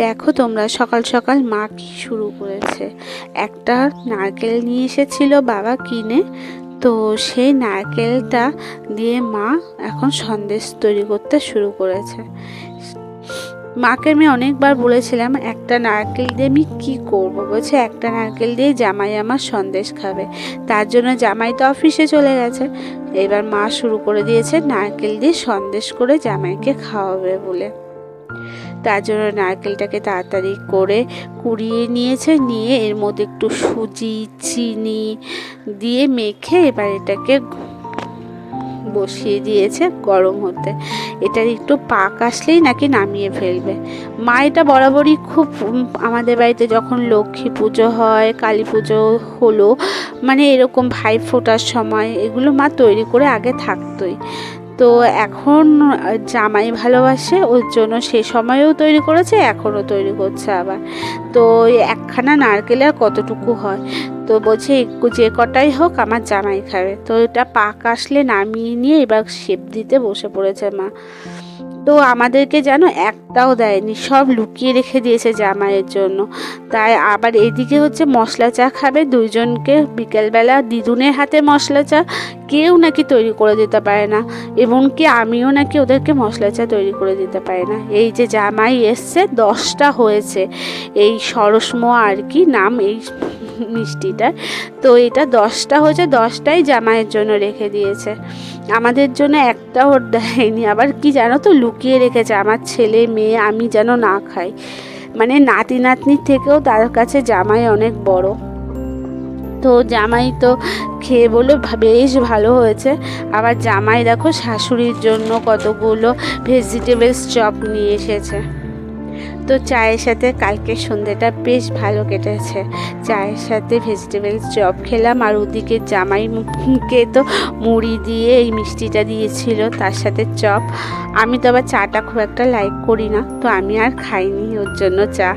দেখো তোমরা, সকাল সকাল মা কি শুরু করেছে। একটা নারকেল নিয়ে এসেছিল বাবা কিনে, তো সেই নারকেলটা দিয়ে মা এখন সন্দেশ তৈরি করতে শুরু করেছে। মাকে আমি অনেকবার বলেছিলাম একটা নারকেল দিয়ে আমি কী করবো, বলছে একটা নারকেল দিয়ে জামাই আমার সন্দেশ খাবে। তার জন্য জামাই তো অফিসে চলে গেছে, এবার মা শুরু করে দিয়েছে নারকেল দিয়ে সন্দেশ করে জামাইকে খাওয়াবে বলে। তার জন্য নারকেলটাকে তাড়াতাড়ি করে কুড়িয়ে নিয়েছে, নিয়ে এর মধ্যে একটু সুজি চিনি দিয়ে মেখে এবার এটাকে বসিয়ে দিয়েছে গরম হতে। এটার একটু পাক আসলেই নাকি নামিয়ে ফেলবে। মা এটা বরাবরই খুব, আমাদের বাড়িতে যখন লক্ষ্মী পুজো হয়, কালী পুজো হলো, মানে এরকম ভাই ফোটার সময় এগুলো মা তৈরি করে আগে থাকতোই। তো এখন জামাই ভালোবাসে ওর জন্য সে সময়েও তৈরি করেছে, এখনও তৈরি করছে আবার। তো একখানা নারকেলে আর কতটুকু হয়, তো বলছে যে কটাই হোক আমার জামাই খাবে। তো এটা পাক আসলে নামিয়ে নিয়ে এবার শেপ দিতে বসে পড়েছে মা। তো আমাদেরকে যেন একটাও দেয়নি, সব লুকিয়ে রেখে দিয়েছে জামাইয়ের জন্য। তাই আবার এদিকে হচ্ছে মশলা চা খাবে দুইজনকে, বিকেলবেলা দিদুনের হাতে মশলা চা কেউ নাকি তৈরি করে দিতে পারে না, এমনকি আমিও নাকি ওদেরকে মশলা চা তৈরি করে দিতে পারি না। এই যে জামাই এসছে 10টা হয়েছে, এই সরসমোয়া আর কি নাম এই মিষ্টিটার। তো এটা 10টা হয়েছে, 10টাই জামাইয়ের জন্য রেখে দিয়েছে, আমাদের জন্য একটাও দেয়নি। আবার কি জানো তো, লুকিয়ে রেখেছে আমার ছেলে মেয়ে আমি যেন না খাই। মানে নাতি নাতনির থেকেও তার কাছে জামাই অনেক বড়। তো জামাই তো খেয়ে বললো বেশ ভালো হয়েছে। আবার জামাই দেখো শাশুড়ির জন্য কতগুলো ভেজিটেবলস চপ নিয়ে এসেছে। তো চায়ের সাথে কালকে সন্ধ্যেটা বেশ ভালো কেটেছে, চায়ের সাথে ভেজিটেবল চপ খেলাম। আর ওদিকে জামাইকে তো মুড়ি দিয়ে এই মিষ্টিটা দিয়েছিল, তার সাথে চপ। আমি তো আবার চাটা খুব একটা লাইক করি না, তো আমি আর খাইনি ওর জন্য চা।